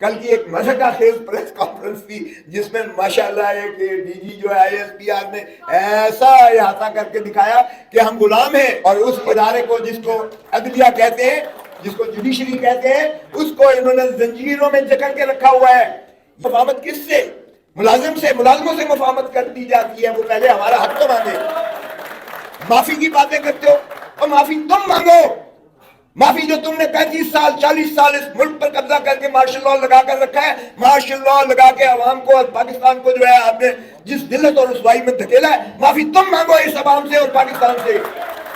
کل کی ایک مذہقہ خیز پریس کانفرنس تھی جس میں ماشاءاللہ ایک ڈی جی جو ہے ISPR نے ایسا احاطہ کر کے دکھایا کہ ہم غلام ہیں، اور اس ادارے کو جس کو عدلیہ کہتے ہیں، جس کو جوڈیشری کہتے ہیں، اس کو انہوں نے زنجیروں میں جکڑ کے رکھا ہوا ہے۔ مفاہمت کس سے؟ ملازم سے، ملازموں سے مفاہمت کر دی جاتی ہے۔ وہ پہلے ہمارا حق تو مانگے۔ معافی کی باتیں کرتے ہو، اور معافی تم مانگو۔ معافی جو تم نے 35 سال 40 سال اس ملک پر قبضہ کر کے مارشل لاء لگا کر رکھا ہے، مارشل لاء لگا کے عوام کو اور پاکستان کو جو ہے آپ نے جس ذلت اور رسوائی میں دھکیلا ہے، معافی تم مانگو اس عوام سے اور پاکستان سے۔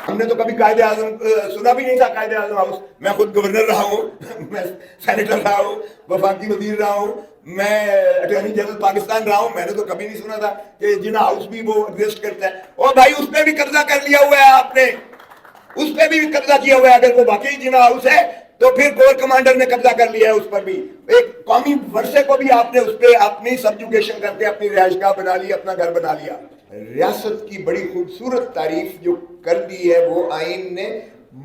ہم نے تو کبھی قائد اعظم سنا بھی نہیں تھا، قائد اعظم ہاؤس۔ میں خود گورنر رہا ہوں، میں سینیٹر رہا ہوں، وفاقی وزیر رہا ہوں، میں اٹارنی جنرل پاکستان رہا ہوں۔ میں نے تو کبھی نہیں سنا تھا کہ جنا ہاؤس بھی وہ ایگزسٹ کرتا ہے۔ اور بھائی اس پہ بھی قبضہ کر لیا ہوا ہے آپ نے، اس پہ بھی قبضہ کیا ہوا ہے۔ اگر وہ واقعی جنا ہاؤس ہے تو پھر کور کمانڈر نے قبضہ کر لیا ہے اس پر بھی۔ ایک قومی ورثے کو بھی آپ نے اس پہ اپنی سبجوگیشن کر کے اپنی رہائش گاہ بنا لی، اپنا گھر بنا لیا۔ ریاست کی بڑی خوبصورت تعریف جو کر دی ہے وہ آئین نے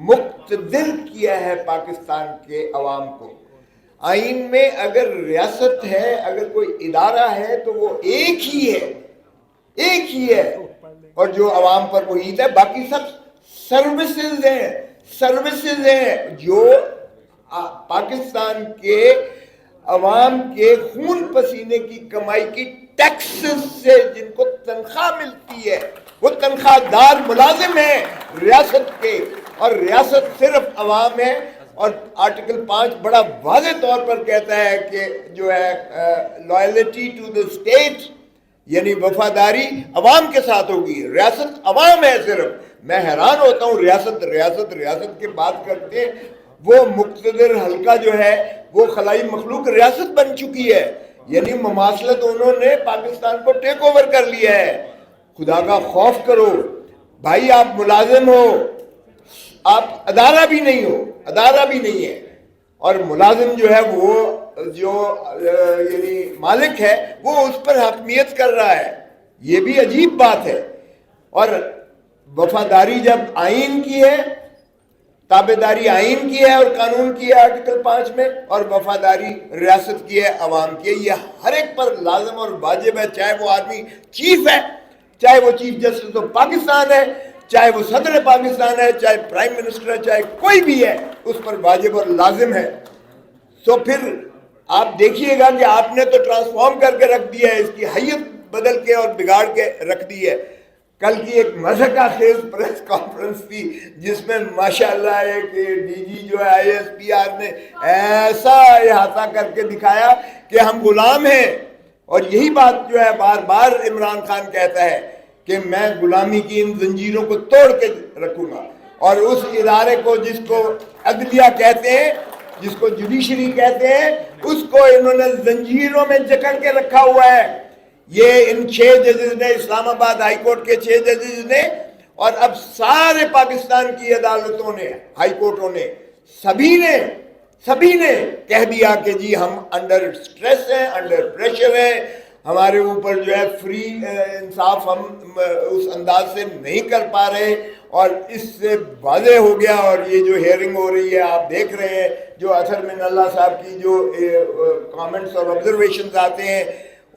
مقتدر کیا ہے پاکستان کے عوام کو۔ آئین میں اگر ریاست ہے، اگر کوئی ادارہ ہے تو وہ ایک ہی ہے، ایک ہی ہے، اور جو عوام پر محیط ہے، باقی سب سروسز ہیں، سروسز ہیں جو پاکستان کے عوام کے خون پسینے کی کمائی کی ٹیکسز سے جن کو تنخواہ ملتی ہے، وہ تنخواہ دار ملازم ہیں ریاست کے، اور ریاست صرف عوام ہے۔ اور آرٹیکل 5 بڑا واضح طور پر کہتا ہے کہ جو ہے لائلٹی ٹو دا اسٹیٹ، یعنی وفاداری عوام کے ساتھ ہوگی۔ ریاست عوام ہے صرف۔ میں حیران ہوتا ہوں، ریاست ریاست ریاست کی بات کرتے ہیں، وہ مقتدر حلقہ جو ہے وہ خلائی مخلوق ریاست بن چکی ہے، یعنی مماثلت انہوں نے پاکستان کو ٹیک اوور کر لیا ہے۔ خدا کا خوف کرو بھائی، آپ ملازم ہو، آپ ادارہ بھی نہیں ہو، ادارہ بھی نہیں ہے، اور ملازم جو ہے وہ جو یعنی مالک ہے وہ اس پر حاکمیت کر رہا ہے۔ یہ بھی عجیب بات ہے۔ اور وفاداری جب آئین کی ہے، تابعداری آئین کی ہے اور قانون کی ہے آرٹیکل 5 میں، اور وفاداری ریاست کی ہے، عوام کی ہے، یہ ہر ایک پر لازم اور واجب ہے، چاہے وہ آدمی چیف ہے، چاہے وہ چیف جسٹس آف پاکستان ہے، چاہے وہ صدر پاکستان ہے، چاہے پرائم منسٹر ہے، چاہے کوئی بھی ہے، اس پر واجب اور لازم ہے۔ تو پھر آپ دیکھیے گا کہ آپ نے تو ٹرانسفارم کر کے رکھ دیا ہے، اس کی حیت بدل کے اور بگاڑ کے رکھ دی ہے۔ کل کی ایک مذہقہ خیز پریس کانفرنس تھی جس میں ماشاءاللہ ایک ڈی جی جو ہے ISPR نے ایسا احاطہ کر کے دکھایا کہ ہم غلام ہیں، اور یہی بات جو ہے بار بار عمران خان کہتا ہے کہ میں غلامی کی ان زنجیروں کو توڑ کے رکھوں گا، اور اس ادارے کو جس کو عدلیہ کہتے ہیں، جس کو جوڈیشری کہتے ہیں، اس کو انہوں نے زنجیروں میں جکڑ کے رکھا ہوا ہے۔ یہ ان 6 ججز نے، اسلام آباد ہائی کورٹ کے 6 ججز نے، اور اب سارے پاکستان کی عدالتوں نے، ہائی کورٹوں نے، سبھی نے کہہ دیا کہ جی ہم انڈر سٹریس ہیں، انڈر پریشر ہیں، ہمارے اوپر جو ہے فری انصاف ہم اس انداز سے نہیں کر پا رہے، اور اس سے واضح ہو گیا۔ اور یہ جو ہیئرنگ ہو رہی ہے آپ دیکھ رہے ہیں، جو اثر من اللہ صاحب کی جو کامنٹس اور آبزرویشنز آتے ہیں،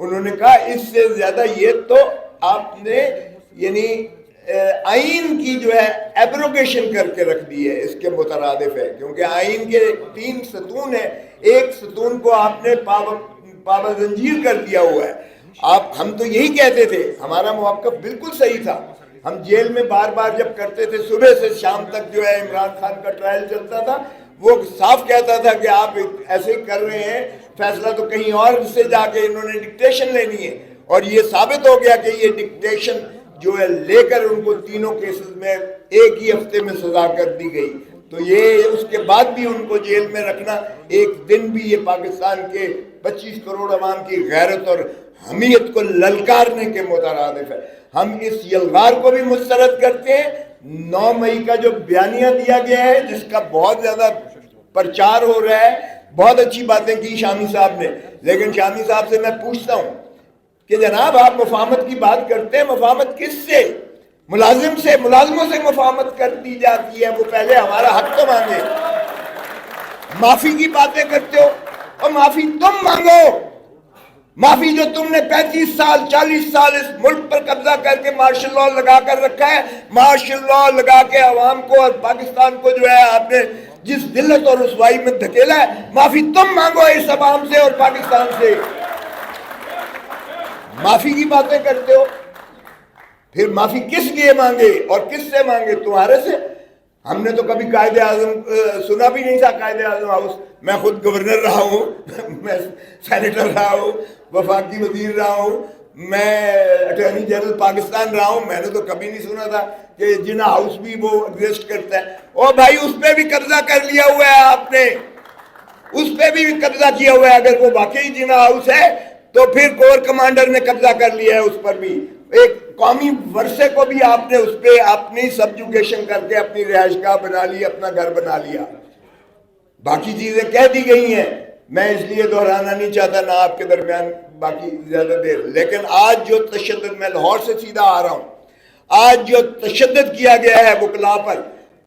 انہوں نے کہا اس سے زیادہ یہ تو آپ نے یعنی آئین کی جو ہے ایبروگیشن کر کے رکھ دی ہے، اس کے مترادف ہے، کیونکہ آئین کے 3 ستون ہیں، ایک ستون کو آپ نے پابند زنجیر کر دیا ہوا ہے۔ ہم تو یہی کہتے تھے، ہمارا موقف بالکل صحیح تھا، ہم جیل میں بار بار جب کرتے تھے، صبح سے شام تک جو ہے عمران خان کا ٹرائل چلتا تھا، وہ صاف کہتا تھا کہ آپ ایسے ہی کر رہے ہیں، فیصلہ تو کہیں اور سے جا کے انہوں نے ڈکٹیشن لینی ہے، اور یہ ثابت ہو گیا کہ یہ ڈکٹیشن جو ہے لے کر ان کو تینوں کیسز میں ایک ہی ہفتے میں سزا کر دی گئی۔ تو یہ اس کے بعد بھی ان کو جیل میں رکھنا ایک دن بھی یہ پاکستان کے 25 کروڑ عوام کی غیرت اور حمیت کو للکارنے کے مترادف ہے۔ ہم اس یلغار کو بھی مسترد کرتے ہیں۔ 9 مئی کا جو بیانیہ دیا گیا ہے، جس کا بہت زیادہ پرچار ہو رہا ہے، بہت اچھی باتیں کی شامی صاحب نے، لیکن شامی صاحب سے میں پوچھتا ہوں کہ جناب آپ مفاہمت کی بات کرتے ہیں، مفاہمت کس سے؟ ملازم سے، ملازموں سے مفاہمت کر دی جاتی ہے، وہ پہلے ہمارا حق تو مانگے۔ معافی کی باتیں کرتے ہو، اور معافی تم مانگو. معافی جو تم نے 35 سال 40 سال اس ملک پر قبضہ کر کے مارشل لاء لگا کر رکھا ہے, مارشل لاء لگا کے عوام کو اور پاکستان کو جو ہے آپ نے جس ذلت اور رسوائی میں دھکیلا ہے, معافی تم مانگو اس عوام سے اور پاکستان سے. معافی کی باتیں کرتے ہو, پھر معافی کس لیے مانگے اور کس سے مانگے؟ تمہارے سے. ہم نے تو کبھی قائد اعظم سنا بھی نہیں تھا, قائد اعظم ہاؤس. میں خود گورنر رہا ہوں, میں سینیٹر رہا ہوں, وفاقی وزیر رہا ہوں, میں اٹارنی جنرل پاکستان رہا ہوں. میں نے تو کبھی نہیں سنا تھا کہ جنا ہاؤس بھی وہ ایگزسٹ کرتا ہے. او بھائی, اس پہ بھی قبضہ کر لیا ہوا ہے آپ نے, اس پہ بھی قبضہ کیا ہوا ہے. اگر وہ واقعی جنا ہاؤس ہے تو پھر کور کمانڈر نے قبضہ کر لیا ہے اس پر بھی. ایک قومی ورثے کو بھی آپ نے اس پہ اپنی سبجوگیشن کر کے اپنی رہائش گاہ بنا لی, اپنا گھر بنا لیا. باقی چیزیں کہہ دی گئی ہیں, میں اس لیے دہرانا نہیں چاہتا نہ آپ کے درمیان باقی زیادہ دیر. لیکن آج جو تشدد, میں لاہور سے سیدھا آ رہا ہوں, آج جو تشدد کیا گیا ہے وکلاء پر,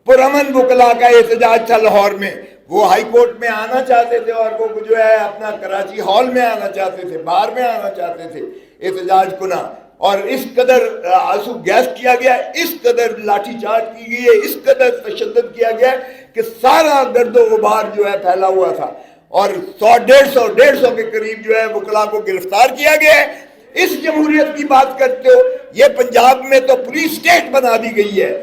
پرامن وکلاء کا احتجاج تھا لاہور میں. وہ ہائی کورٹ میں آنا چاہتے تھے اور وہ جو ہے اپنا کراچی ہال میں آنا چاہتے تھے, بار میں آنا چاہتے تھے احتجاج کنا. اور اس قدر آنسو گیس کیا گیا, اس قدر لاٹھی چارج کی گئی ہے, اس قدر تشدد کیا گیا کہ سارا گرد و غبار جو ہے پھیلا ہوا تھا. اور 100 کے قریب جو ہے وکلاء کو گرفتار کیا گیا ہے. اس جمہوریت کی بات کرتے ہو, یہ پنجاب میں تو پولیس اسٹیٹ بنا دی گئی ہے.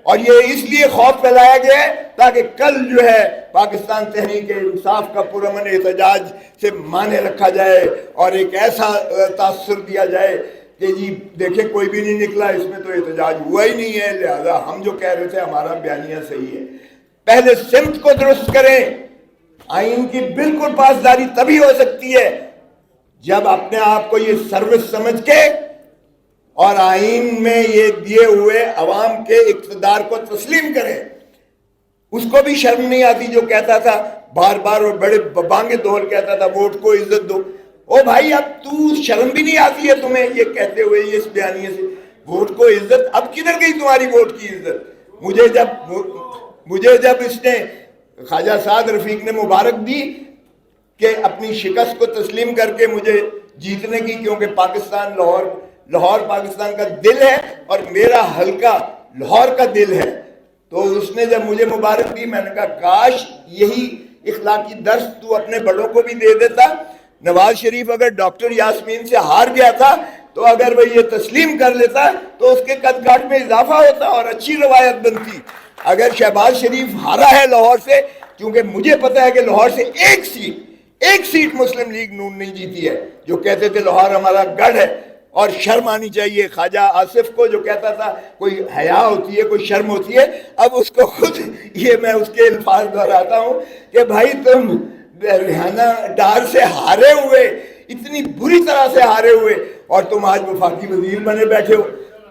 اور یہ اس لیے خوف پھیلایا گیا ہے تاکہ کل جو ہے پاکستان تحریک انصاف کا پرامن احتجاج سے مانے رکھا جائے اور ایک ایسا تاثر دیا جائے کہ جی دیکھیں کوئی بھی نہیں نکلا, اس میں تو احتجاج ہوا ہی نہیں ہے, لہذا ہم جو کہہ رہے تھے ہمارا بیانیہ صحیح ہے. پہلے سمت کو درست کریں. آئین کی بالکل پاسداری تبھی ہو سکتی ہے جب اپنے آپ کو یہ سروس سمجھ کے اور آئین میں یہ دیے ہوئے عوام کے اقتدار کو تسلیم کریں. اس کو بھی شرم نہیں آتی جو کہتا تھا بار بار اور بڑے بانگے دول کہتا تھا ووٹ کو عزت دو. او بھائی, اب تو شرم بھی نہیں آتی ہے تمہیں یہ کہتے ہوئے اس بیانیے سے ووٹ کو عزت؟ اب کدھر گئی تمہاری ووٹ کی عزت؟ مجھے جب اس نے خواجہ سعد رفیق نے مبارک دی کہ اپنی شکست کو تسلیم کر کے مجھے جیتنے کی, کیونکہ پاکستان لاہور پاکستان کا دل ہے اور میرا حلقہ لاہور کا دل ہے, تو اس نے جب مجھے مبارک دی میں نے کہا کاش یہی اخلاقی درس تو اپنے بڑوں کو بھی دے دیتا. نواز شریف اگر ڈاکٹر یاسمین سے ہار گیا تھا تو اگر وہ یہ تسلیم کر لیتا تو اس کے قد کاٹ میں اضافہ ہوتا اور اچھی روایت بنتی. اگر شہباز شریف ہارا ہے لاہور سے, کیونکہ مجھے پتا ہے کہ لاہور سے ایک سیٹ مسلم لیگ نون نہیں جیتی ہے, جو کہتے تھے لاہور ہمارا گڑھ ہے. اور شرم آنی چاہیے خواجہ آصف کو جو کہتا تھا کوئی حیا ہوتی ہے کوئی شرم ہوتی ہے. اب اس کو خود یہ میں اس کے الفاظ دہراتا ہوں کہ بھائی تم ریحانہ ڈار سے ہارے ہوئے, اتنی بری طرح سے ہارے ہوئے, اور تم آج وفاقی وزیر بنے بیٹھے ہو.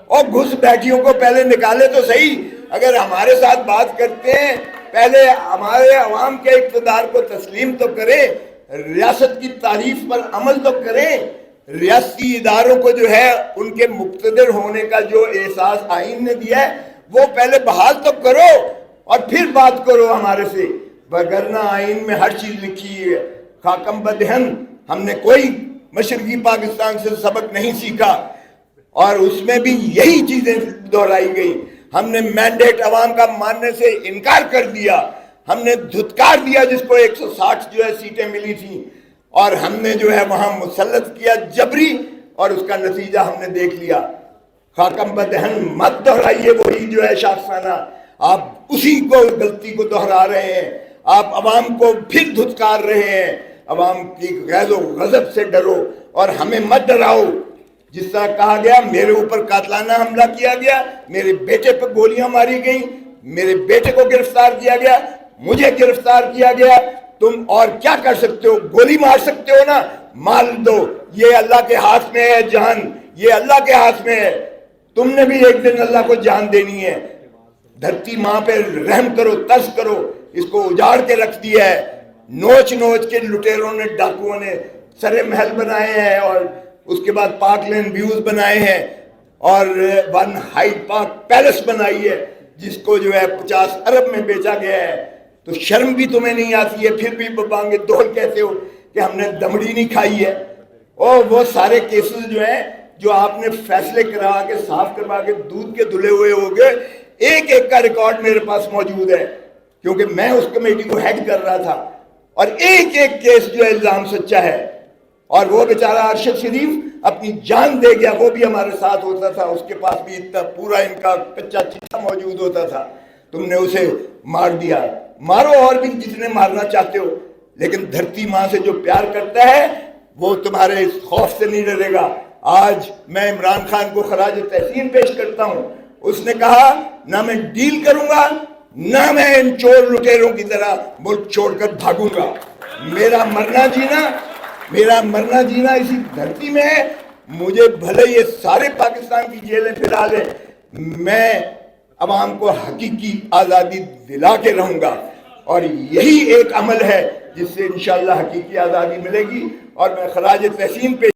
اور گھس بیٹھیوں کو پہلے نکالے تو صحیح. اگر ہمارے ساتھ بات کرتے ہیں پہلے ہمارے عوام کے اقتدار کو تسلیم تو کریں, ریاست کی تعریف پر عمل تو کریں, ریاستی اداروں کو جو ہے ان کے مقتدر ہونے کا جو احساس آئین نے دیا ہے وہ پہلے بحال تو کرو اور پھر بات کرو ہمارے سے. وگرنہ آئین میں ہر چیز لکھی ہے. خاکم بدہن, ہم نے کوئی مشرقی پاکستان سے سبق نہیں سیکھا اور اس میں بھی یہی چیزیں دہرائی گئی. ہم نے مینڈیٹ عوام کا ماننے سے انکار کر دیا, ہم نے دھتکار دیا جس کو 160 جو ہے سیٹیں ملی تھیں, اور ہم نے جو ہے وہاں مسلط کیا جبری, اور اس کا نتیجہ ہم نے دیکھ لیا. خاکم بدہن مت دہرائیے وہی جو ہے شاخسانہ, آپ اسی کو غلطی کو دہرا رہے ہیں, آپ عوام کو پھر دھتکار رہے ہیں. عوام کی غیظ و غضب سے ڈرو اور ہمیں مت ڈراؤ. جس طرح کہا گیا میرے اوپر قاتلانہ حملہ کیا گیا, میرے بیٹے پہ گولیاں ماری گئیں, میرے بیٹے کو گرفتار کیا گیا, مجھے گرفتار کیا گیا, تم اور کیا کر سکتے ہو؟ گولی مار سکتے ہو نا, مار دو. یہ اللہ کے ہاتھ میں ہے جان, یہ اللہ کے ہاتھ میں ہے. تم نے بھی ایک دن اللہ کو جان دینی ہے. دھرتی ماں پہ رحم کرو, ترس کرو, اس کو اجاڑ کے رکھ دیا ہے. نوچ کے لٹیروں نے, ڈاکوؤں نے سرے محل بنائے ہیں اور اس کے بعد پارک لین ویوز بنائے ہیں اور ون ہائیڈ پارک پیلس بنائی ہے جس کو جو ہے 50 ارب میں بیچا گیا ہے. تو شرم بھی تمہیں نہیں آتی ہے, پھر بھی بانگے دول کہتے ہو کہ ہم نے دمڑی نہیں کھائی ہے، اور وہ سارے کیسز جو ہیں جو آپ نے فیصلے کروا کے صاف کروا کے دودھ کے دھلے ہوئے ہو گئے، ایک ایک کا ریکارڈ میرے پاس موجود ہے، کیونکہ میں اس کمیٹی کو ہیڈ کر رہا تھا، اور ایک ایک کیس جو ہے الزام سچا ہے۔ اور وہ بیچارہ ارشد شریف اپنی جان دے گیا، وہ بھی ہمارے ساتھ ہوتا تھا، اس کے پاس بھی اتنا پورا ان کا کچا چیزا موجود ہوتا تھا، تم نے اسے مار دیا۔ مارو اور بھی جتنے مارنا چاہتے ہو، لیکن دھرتی ماں سے جو پیار کرتا ہے وہ تمہارے اس خوف سے نہیں ڈرے گا۔ آج میں عمران خان کو خراج تحسین پیش کرتا ہوں، اس نے کہا نہ میں ڈیل کروں گا، نہ میں ان چور لٹیروں کی طرح ملک چھوڑ کر بھاگوں گا۔ میرا مرنا جینا اسی دھرتی میں ہے، مجھے بھلے یہ سارے پاکستان کی جیلیں پھیلا لیں، میں عوام کو حقیقی آزادی دلا کے رہوں گا، اور یہی ایک عمل ہے جس سے انشاءاللہ حقیقی آزادی ملے گی۔ اور میں خراج تحسین پیش